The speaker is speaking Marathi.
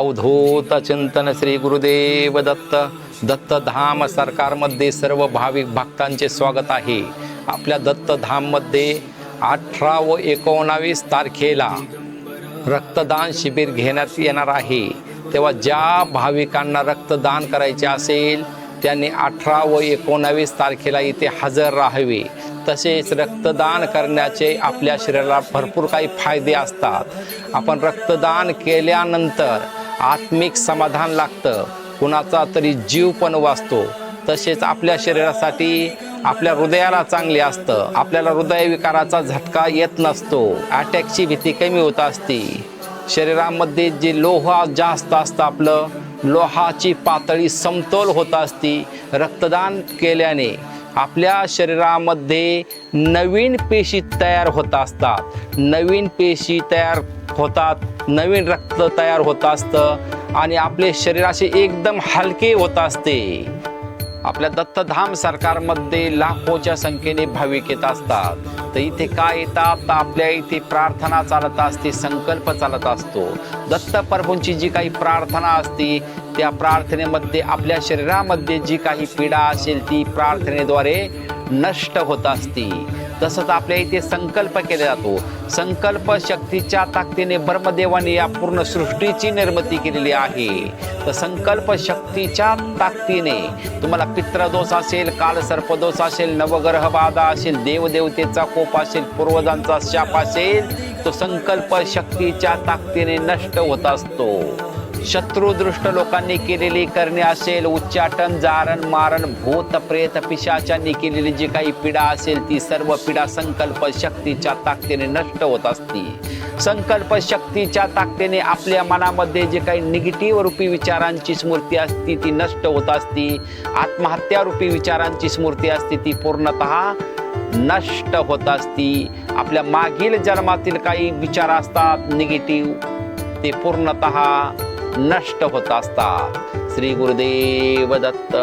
अवधूत चिंतन श्री गुरुदेव दत्त. दत्तधाम सरकारमध्ये सर्व भाविक भक्तांचे स्वागत आहे. आपल्या दत्तधाममध्ये 18 व 19 तारखेला रक्तदान शिबिर घेण्यात येणार आहे. तेव्हा ज्या भाविकांना रक्तदान करायचे असेल त्यांनी 18 व 19 तारखेला इथे हजर राहावे. तसेच रक्तदान करण्याचे आपल्या शरीराला भरपूर काही फायदे असतात. आपण रक्तदान केल्यानंतर आत्मिक समाधान लागतं, कुणाचा तरी जीव पण वाचतो. तसेच आपल्या शरीरासाठी आपल्या हृदयाला चांगले असतं. आपल्याला हृदयविकाराचा झटका येत नसतो. अटॅकची भीती कमी होत असते. शरीरामध्ये जे लोह जास्त असतं आपलं लोहाची पातळी समतोल होत असते. रक्तदान केल्याने आपल्या शरीरामध्ये नवीन पेशी तयार होत असतात. नवीन पेशी तयार होतात, नवीन रक्त तयार होत असतं आणि आपले शरीर असे एकदम हलके होत असते. आपल्या दत्तधाम सरकारमध्ये लाखोच्या संख्येने भाविक येत असतात. तर इथे काय येतात, तर आपल्या इथे प्रार्थना चालत असते, संकल्प चालत असतो. दत्तप्रभूंची जी काही प्रार्थना असते त्या प्रार्थनेमध्ये आपल्या शरीरामध्ये जी काही पीडा असेल ती प्रार्थनेद्वारे नष्ट होत असते. तसंच आपल्या इथे संकल्प केला जातो. संकल्प शक्तीच्या ताकदीने ब्रह्मदेवाने या पूर्ण सृष्टीची निर्मिती केलेली आहे. तर संकल्प शक्तीच्या ताकदीने तुम्हाला पितृदोष असेल, कालसर्पदोष असेल, नवग्रह बाधा असेल, देवदेवतेचा कोप असेल, पूर्वजांचा शाप असेल, तो संकल्प शक्तीच्या ताकदीने नष्ट होत असतो. शत्रुदृष्ट लोकांनी केलेली करणे असेल, उच्चाटन, जारण, मारण, भूत प्रेत पिशाचांनी केलेली जी काही पीडा असेल ती सर्व पीडा संकल्प शक्तीच्या ताकदीने नष्ट होत असते. संकल्प शक्तीच्या ताकदीने आपल्या मनामध्ये जे काही निगेटिव्ह रूपी विचारांची स्मृती असते ती नष्ट होत असते. आत्महत्या रूपी विचारांची स्मृती असते ती पूर्णतः नष्ट होत असते. आपल्या मागील जन्मातील काही विचार असतात निगेटिव्ह, ते पूर्णतः नष्ट होत असतात. श्री गुरुदेव दत्त.